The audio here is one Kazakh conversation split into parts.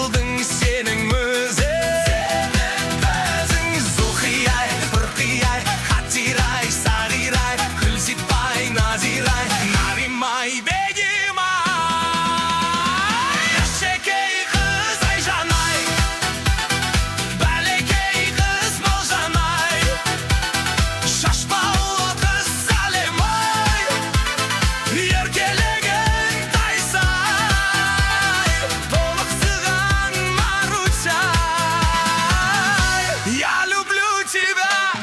tuldың сенің өзің Зұлқияй, бұрқияй, қатирай, сағирай Күлсипай, назирай, наримай, бегимай Әшекей қыз айжанай Бәлекей қыз болжанай Шашбаулы қыз сәлемай Еркелеген тайсай Толықсыған Марусяй Я люблю тебя,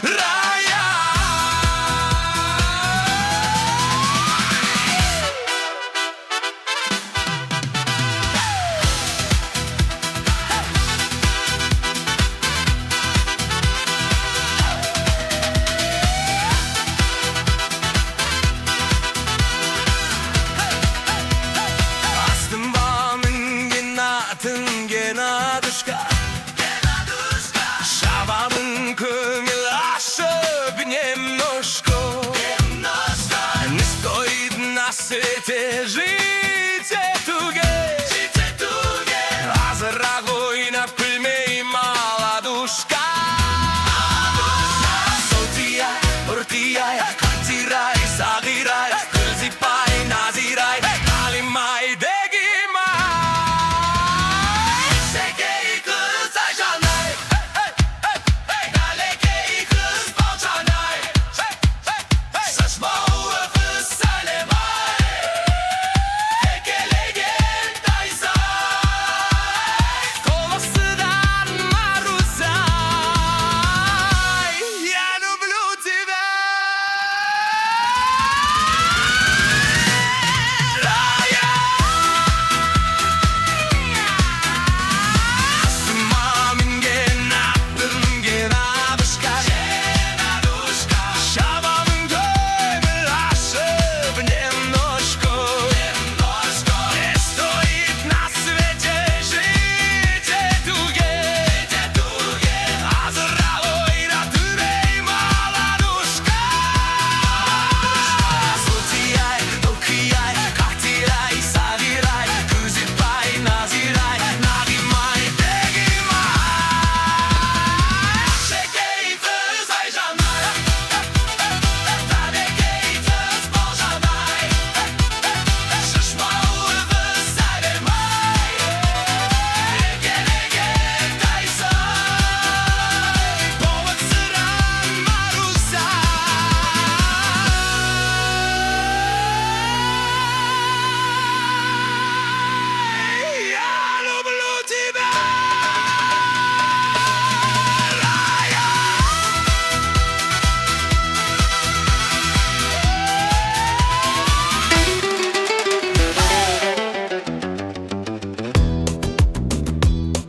Рая Астыма мінген атың Геннадушка Шабамын көңіл ашып немножко Не стоит на свете жить этуге Азырақ ойнап күлмей маладушка Сылтияй, ұртияй, қатирай, сағирай Күлсипай, назирай, қалимай, бегимай Әшекей қыз айжанай Бәлекей қыз болжанай Шашбаулы қыз сәлемай Еркелеген тайсай Толықсыдан Марусяй Я люблю тебя, Рая Астыма мінген аттың Геннадушка Шабамын көңіл ашып немножко Не стоит на свете жить этуге Азырақ ойнап күлмей маладушка Сылтияй, ұрқияй, қатирай, сағирай Күлсипай, назирай, наримай, бегимай Әшекей қыз айжанай Бәлекей қыз болжанай Шашбаулы қыз сәлемай Еркелеген тайсай Толықсыған Марусяй Я люблю тебя, Рая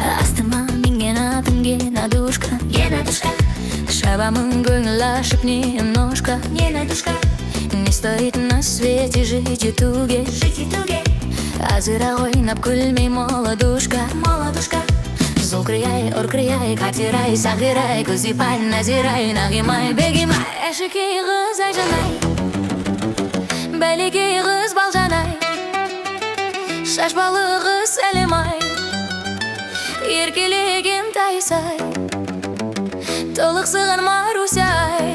Астыма мінген атым Геннадушка Шабамын көңіл ашып немножко Не стоит на свете жить этуге Азырақ ойнап күлмей маладушка Зұлқияй, ұрқияй, қатирай, сағирай Күлсипай, назирай, наримай, бегимай Әшекей қыз айжанай Бәлекей қыз болжанай Шашбалы қыз сәлемай Еркелеген тайсай Толықсыған Марусяй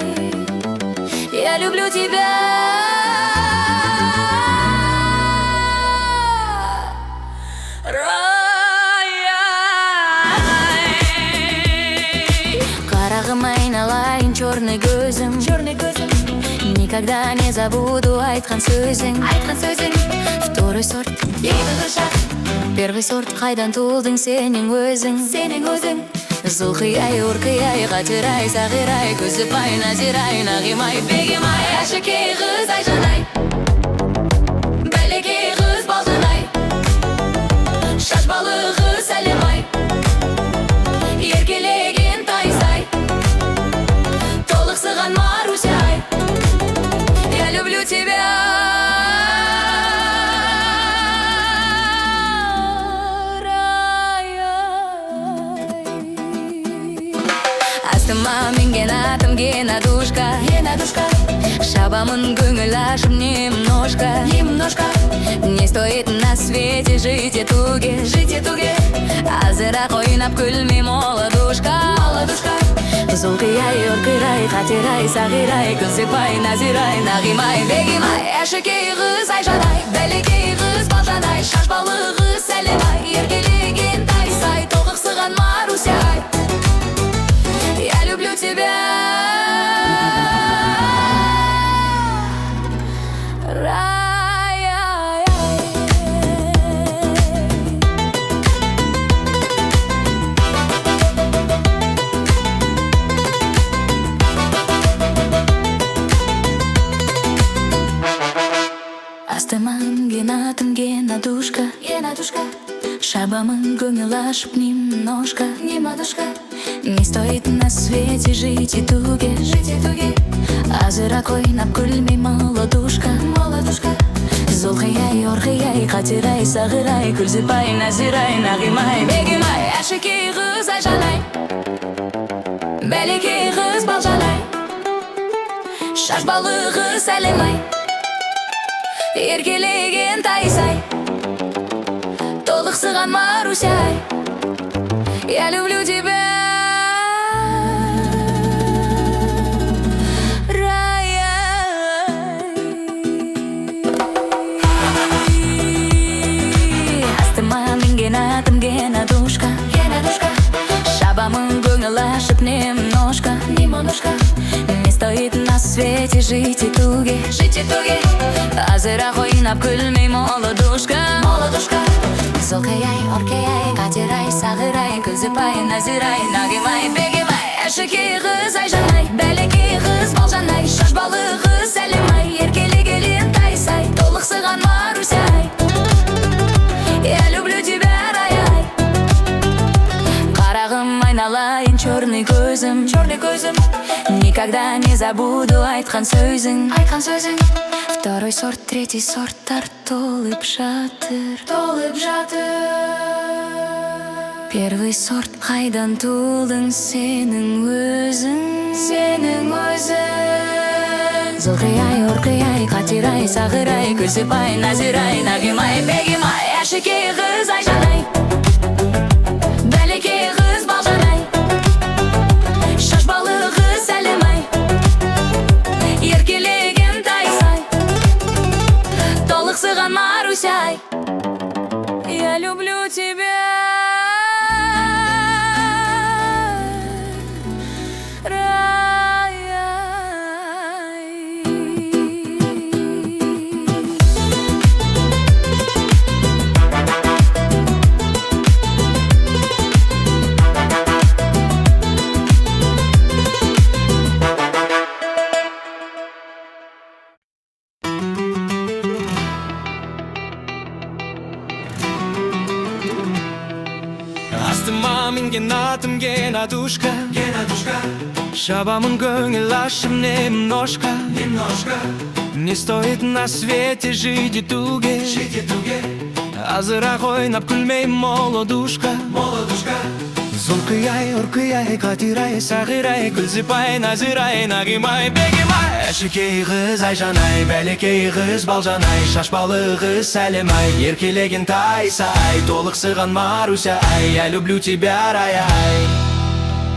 Я люблю тебя, Рая Қарағым айналайын черный көзім Никогда не забуду айтқан сөзің Второй сорт, первый сорт Қайдан туылдың сенің өзің Зұлқияй, ұрқияй, қатирай, сағирай Күлсипай, назирай, наримай, бегимай Әшекей қыз айжанай Бәлекей қыз болжанай Шашбалы қыз сәлемай Еркелеген тайсай Толықсыған Марусяй Я люблю тебя, Рая Астыма минген атым Геннадушка, Геннадушка. Шабамын көңіл ашып немножко, немножко. Не стоит на свете жить и туге, жить и туге. Азырақ ойнап күлмей молодушка, молодушка. Зулқияй, орқирай, қатирай, сағирай, күлсепай, назирай, нағимай, бегимай. Әшікей қыз, айжанай, бәлекей қыз, балжанай, шашбалы қыз, сәлемай, еркелеген тайсай, толқықсыған Марусяй. Я люблю тебя. Астыман генатым Геннадушка, Геннадушка. Шабамын көңіл ашып немножко, немножко. Не стоит на свете жить и туге, жить и туге. Азырақ ойнап күлмей молодушка, молодушка. Зулқияй, орқияй, қатирай, сағирай, күлсепай, назирай, нағимай, бегимай. Әшікей қыз, айжанай, бәлекей қыз, балжанай, шашбалы қыз, сәлемай, еркелеген тайсай, толықсыған Марусяй. Я люблю тебя. Астыма минген атым Геннадушка, Геннадушка. Шабамын көңіл ашып немножко, немножко. Не стоит на свете жить и туге, жить и туге. Азырақ ойнап күлмей молодушка, молодушка. Зулқияй, орқияй, қатирай, сағирай, күлсепай, назирай, нағимай, бегимай. Әшікей қыз, айжанай, бәлекей қыз, балжанай, шашбалы қыз, сәлемай, еркелеген тайсай, толықсыған Марусяй. Я люблю тебя, рай-ай. Қарағым айналайын, черный көзім, черный көзім. Никогда не забуду айтқан сөзің, айтқан сөзің. Второй сорт, третий сорттар толып жатыр, толып жатыр. Первый сорт, қайдан тудың сенің өзің, сенің өзің. Зулқияй, орқияй, қатирай, сағирай, күлсепай, назирай, нағимай, бегимай. Әшікей қыз, айжанай, бәлекей қыз, балжанай, шашбалы қыз, сәлемай, еркелеген тайсай, толықсыған Марусяй. Я люблю тебя. Астыма минген атым Геннадушка, Геннадушка. Шабамын көңіл ашып немножко, немножко. Не стоит на свете жить и туге, жить и туге. Азырақ ойнап күлмей молодушка, молодушка. Зулқияй, орқияй, қатирай, сағирай, күлсепай, назирай, нағимай, бегимай. Әшікей қыз, айжанай, бәлекей қыз, балжанай, шашбалы қыз, сәлемай, еркелеген тайсай, толықсыған Марусяй. Я люблю тебя, рай-ай.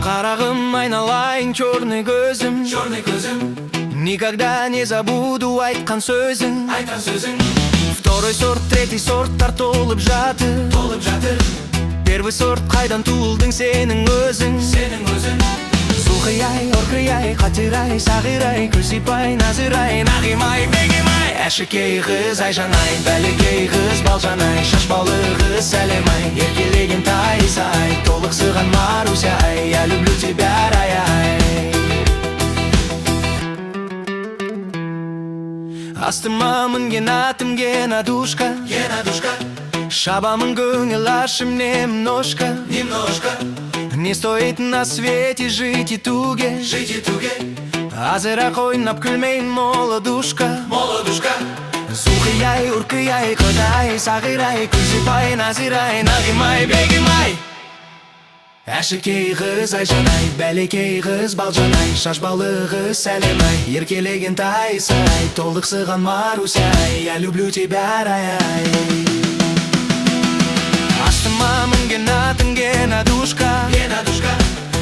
Қарағым айналайын, черный көзім, черный көзім. Никогда не забуду айтқан сөзің, айтқан сөзің. Второй сорт, третий сорттар толып жатыр, толып жатыр. Первый сорт, қайдан туылдың сенің өзің, сенің өзің. Зулқияй, орқияй, қатирай, сағирай, күлсепай, назирай, нағимай, бегимай. Әшікей қыз, айжанай, бәлекей қыз, балжанай, шашбалы қыз, сәлемай, еркелеген тайсай, толықсыған Марусяй. Я люблю тебя, рай-ай. Астыма мінген атым Геннадушка, Геннадушка. Шабамын көңіл ашып немножко, немножко. Не стоит на свете жить и туге, жить и туге. Азырақ ойнап күлмей молодушка, молодушка. Зулқияй, орқияй, қатирай, сағирай, күлсепай, назирай, нағимай, бегимай. Әшікей қыз Айжан-ай, бәлекей қыз Балжан-ай, шаш балы қыз Сәлем-ай, еркелеген Тайса-ай, толықсыған Маруся-ай, я люблю тебя, рай-ай. Астыма мінген атым Геннадушка,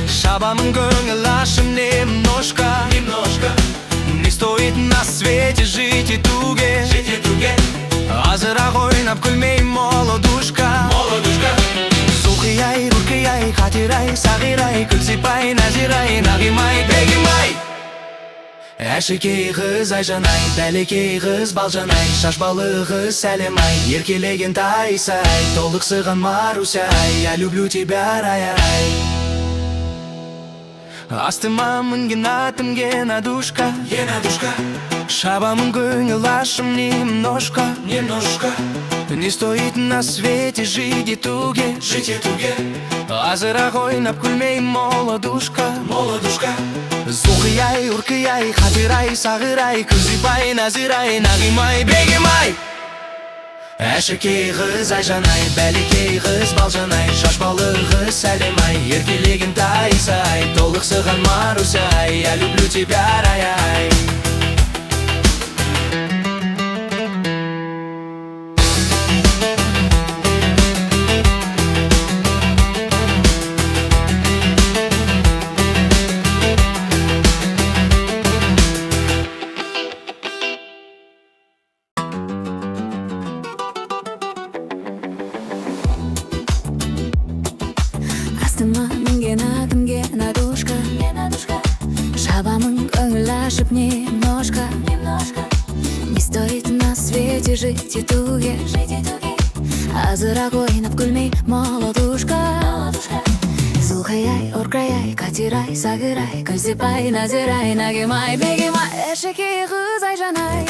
шабамын көңіл ашым немножко, не стоит на свете жить и туге, азырақ ойнап күлмей молодушка. Зулқия-ай, Рурқия-ай, Қатира-ай, Сағира-ай, Күлсипай, Назира-ай, Нағима-ай, Бегим-ай. Әшікей қыз Айжан-ай, бәлекей қыз Балжан-ай, шаш балы қыз Сәлем-ай, еркелеген Тайса-ай, толықсыған Маруся-ай, я люблю тебя, рай-ай. Астыма мінген атым Геннадушка, шабамын көңіл ашым немножко, не стоит на свете жить и туге, азырақ ойнап күлмей молодушка. Зулқия-ай, Рурқия-ай, Қатира-ай, Сағира-ай, Күлсипай, Назира-ай, Нағима-ай, Бегим-ай. Әшікей қыз Айжан-ай, бәлекей қыз Балжан-ай, шаш балы қыз Сәлем-ай, еркелеген Тайса-ай, толықсыған Маруся-ай, я люблю тебя, рай-ай. Астыма мінген атым Геннадушка, шабамын көңіл ашып немножко, не стоит на свете жить и туге, азырақ ойнап күлмей молодушка. Зулқия-ай, Рурқия-ай, Қатира-ай, Сағира-ай, Күлсипай, Назира-ай, Нағима-ай, Бегим-ай. Әшікей қыз Айжан-ай,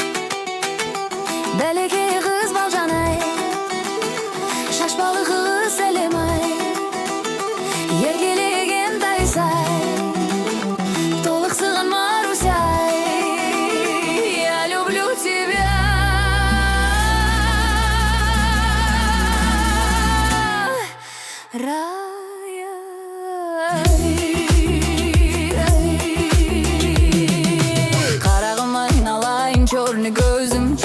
бәлекей қыз Балжан-ай, шаш балы қыз Сәлем-ай, еркелеген Тайса-ай, толықсыған Маруся-ай, я люблю тебя, рай-ай. Қарағым айналайын черный көзім,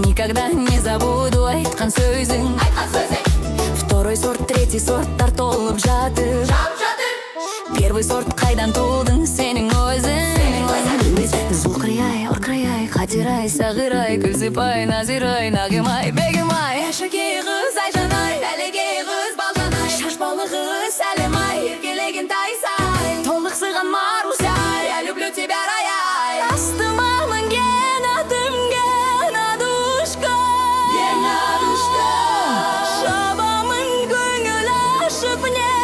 никогда не забуду айтқан сөзің. Второй сорт, третий сорттар толып жатыр. Первый сорт қайдан тудың сенің өзің. Зулқия-ай, Рурқия-ай, Қатира-ай, Сағира-ай, Күлсипай, Назира-ай, Нағима-ай, Бегим-ай. Әшікей қыз Айжан-ай, бәлекей қыз Балжан-ай, шаш балы қыз Сәлем-ай, еркелеген Тайса-ай, толықсыған Маруся-ай, я люблю тебя, рай-ай. Астыма мінген атым Геннадушка, шабамын көңіл ашып немножко,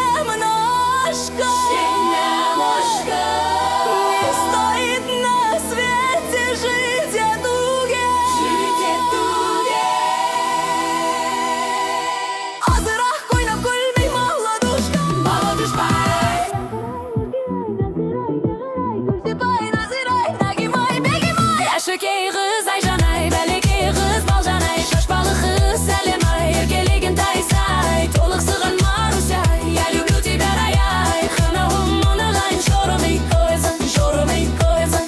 не стоит на свете жить и туге, азырақ ойнап күлмей молодушка. Күлсипай, Назира-ай, Нағима-ай, Бегим-ай. Әшікей қыз Айжан-ай, бәлекей қыз Балжан-ай, шаш балы қыз Сәлем-ай, еркелеген Тайса-ай, толықсыған Маруся-ай, я люблю тебя, рай-ай. Қынауым мұнығайн жорымай қойсын,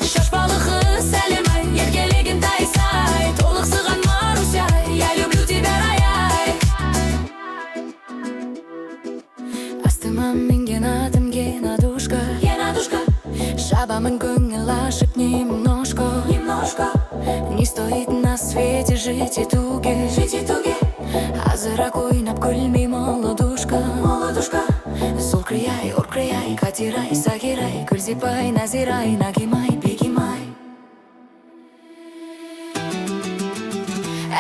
шаш балы қыз Сәлем-ай, еркелеген Тайса-ай, толықсыған Маруся-ай, я люблю тебя, рай-ай. Астыма мінген атым Геннадушка, шабамын көңіл ашып немножко, не стоит на свете жить и туге, азырақ ойнап күлмей молодушка. Зулқия-ай, Рурқия-ай, Қатира-ай, Сағира-ай, Күлсипай, Назира-ай, Нағима-ай, Бегим-ай.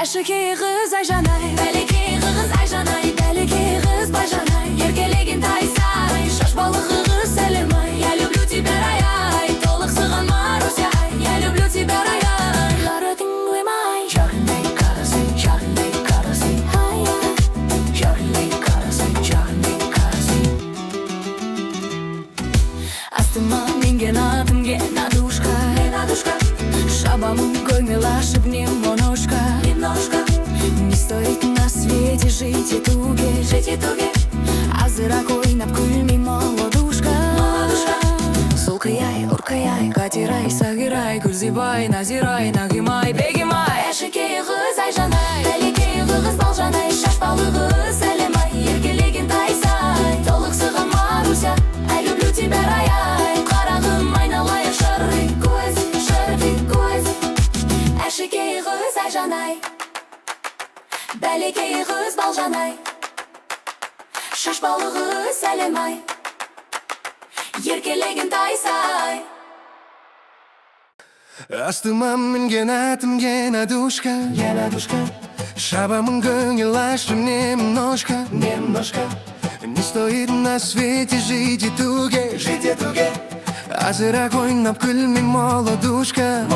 Әшікей қыз Айжан-ай, бәлекей қыз Айжан-ай, бәлекей қыз Балжан-ай, еркелеген Тайса-ай, шаш балы қыз Сәлем-ай, я люблю тебя, рай-ай, толықсыған Маруся-ай, я люблю тебя, рай-ай. Жарытың оймай, жарындай қарасың, ай-ай, жарындай қарасың. Астыма мінген атым Геннадушка, шабамын көңіл ашып немножко, не стоит на свете жить и туге, азыраак ойнап күлмей молодушка. Зулкый-ай, Уркай-ай, Катер-ай, Сагир-ай, Гүлзибай, Назир-ай, Нагим-ай, Бегим-ай. Әшекей қыз Айжан-ай, бәлекей қыз Балжан-ай, шашпалы қыз Сәлем-ай, еркелеген Тайса-ай, толықсыған Маруся, I люблю тебя, рай-ай, қарағым айналайын шырый көз, шырый көз. Әшекей қыз Айжан-ай, бәлекей қыз Балжан-ай, шашпалы қыз Сәлем-ай, еркелеген Тайса-ай. Астыма мінген атым Геннадушка, шабамын көңіл ашым немножко. Не стоит на свете жить и туге, азыраак ойнап күлмей молодушка.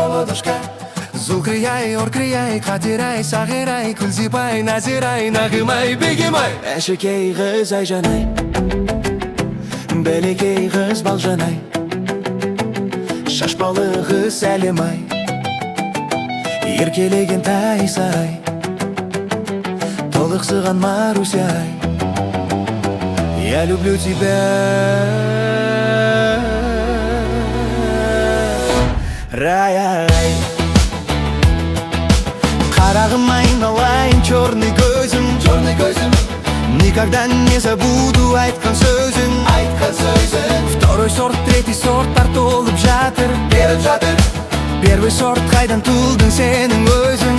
Зулкый-ай, Уркай-ай, Катер-ай, Сагир-ай, Гүлзибай, Назир-ай, Нагим-ай, Бегим-ай. Әшекей қыз Айжан-ай, бәлекей қыз Балжан-ай, шашпалы қыз Сәлем-ай, еркелеген Тайса-ай, толықсыған Маруся-ай. Я люблю тебя, рай-ай. Қарағым айналайын черный көзім, никогда не забуду айтқан сөзің. Второй сорт, третий сорттар толып жатыр. Первый сорт қайдан туылдың сенің өзің.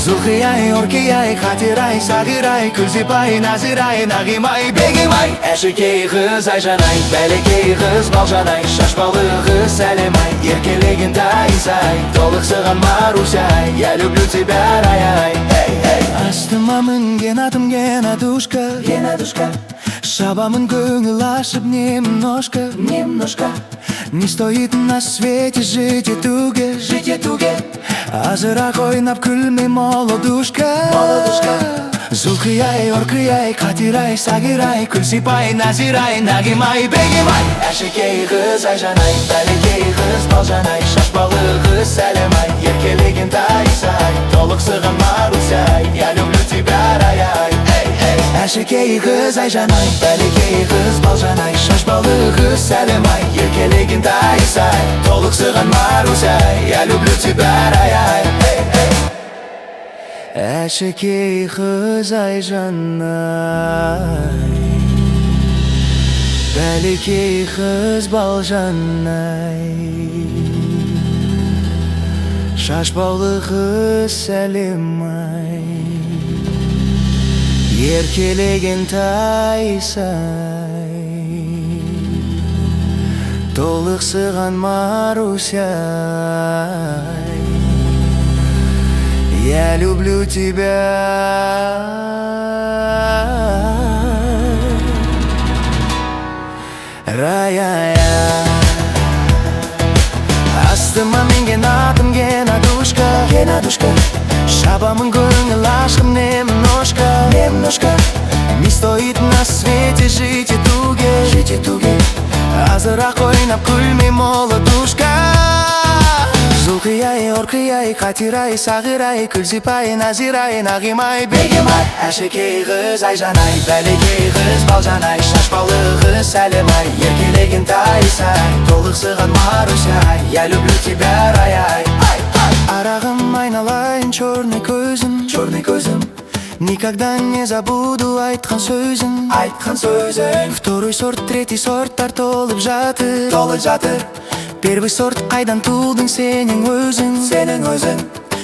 Зулкый-ай, Уркай-ай, Катер-ай, Сагир-ай, Гүлзибай, Назир-ай, Нагим-ай, Бегим-ай. Әшекей қыз Айжан-ай, бәлекей қыз Балжан-ай, шашпалы қыз Сәлем-ай, еркелеген Тайса-ай, толықсыған Маруся-ай. Я люблю тебя, рай-ай. Астыма мінген атым Геннадушка, шабамын көңіл ашып немножко. Не стоит на свете жить и туге, азыраак ойнап күлмей молодушка. Зулкый-ай, Уркай-ай, Катер-ай, Сагир-ай, Гүлзибай, Назир-ай, Нагим-ай, Бегим-ай. Әшекей қыз Айжан-ай, бәлекей қыз Балжан-ай, шашпалы қыз Сәлем-ай, еркелеген Тайса-ай, толықсыған Маруся-ай. Я люблю тебя, рай-ай. Әшекей қыз Айжан-ай, бәлекей қыз Балжан-ай, шашпалы қыз Сәлем-ай, еркелеген Тайса-ай, толықсыған Маруся-ай. Я люблю тебя, рай-ай. Әшекей қыз Айжан-ай, бәлекей қыз Балжан-ай, шашпалы қыз Сәлем-ай, еркелеген Тайса-ай, толықсыған Маруся-ай. Я люблю тебя, рай-ай. Астыма мінген атым Геннадушка, шабамын көңіл ашым немножко. Не стоит на свете жить и туге, азыраак ойнап күлмей молодушка. Зулкый-ай, Уркай-ай, Катер-ай, Сагир-ай, Гүлзибай, Назир-ай, Нагим-ай, Бегим-ай. Әшекей қыз Айжан-ай, бәлекей қыз Балжан-ай, шашпалы қыз Сәлем-ай, еркелеген Тайса-ай, толықсыған Маруся-ай. Я люблю тебя, рай-ай. Арағым айналайын черный көзім, никогда не забуду айтқан сөзің. Второй сорт, третий сорттар толып жатыр. Первый сорт қайдан туылдың сенің өзің.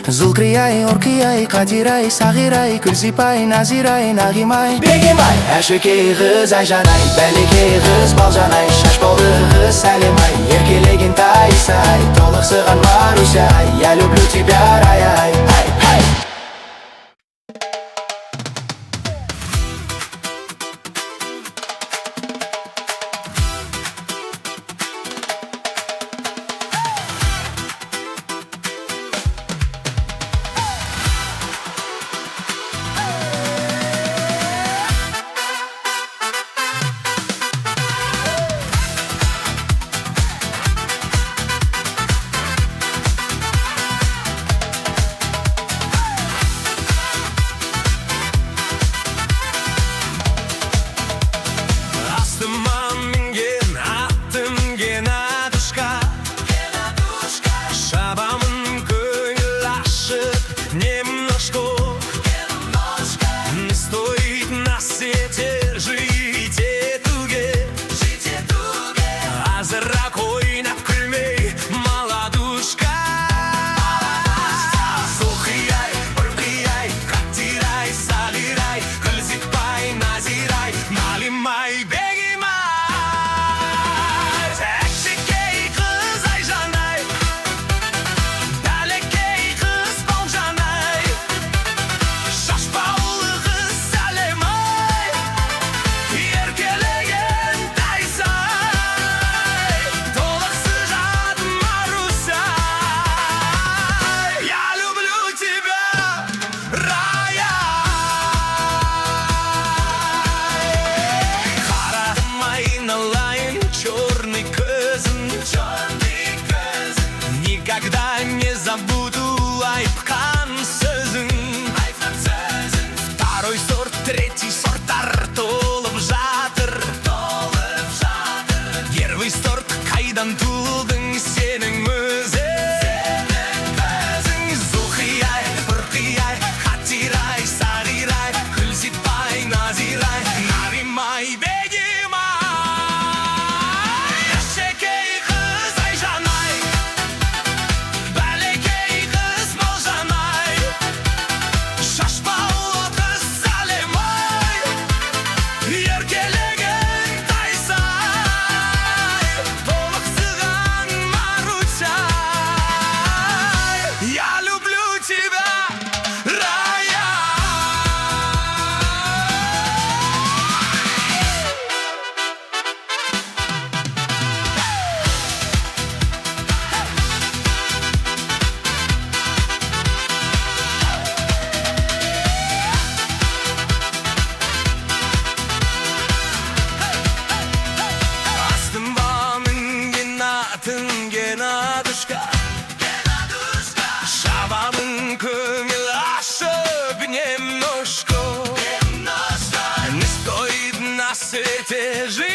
Зулкый-ай, Уркай-ай, Катер-ай, Сагир-ай, Гүлзибай, Назир-ай, Нагим-ай, Бегим-ай. Әшекей қыз Айжан-ай, бәлекей қыз Балжан-ай, шашпалы қыз Сәлем-ай, еркелеген Тайса-ай, толықсыған Маруся-ай. Я люблю тебя, рай-ай. свете жить.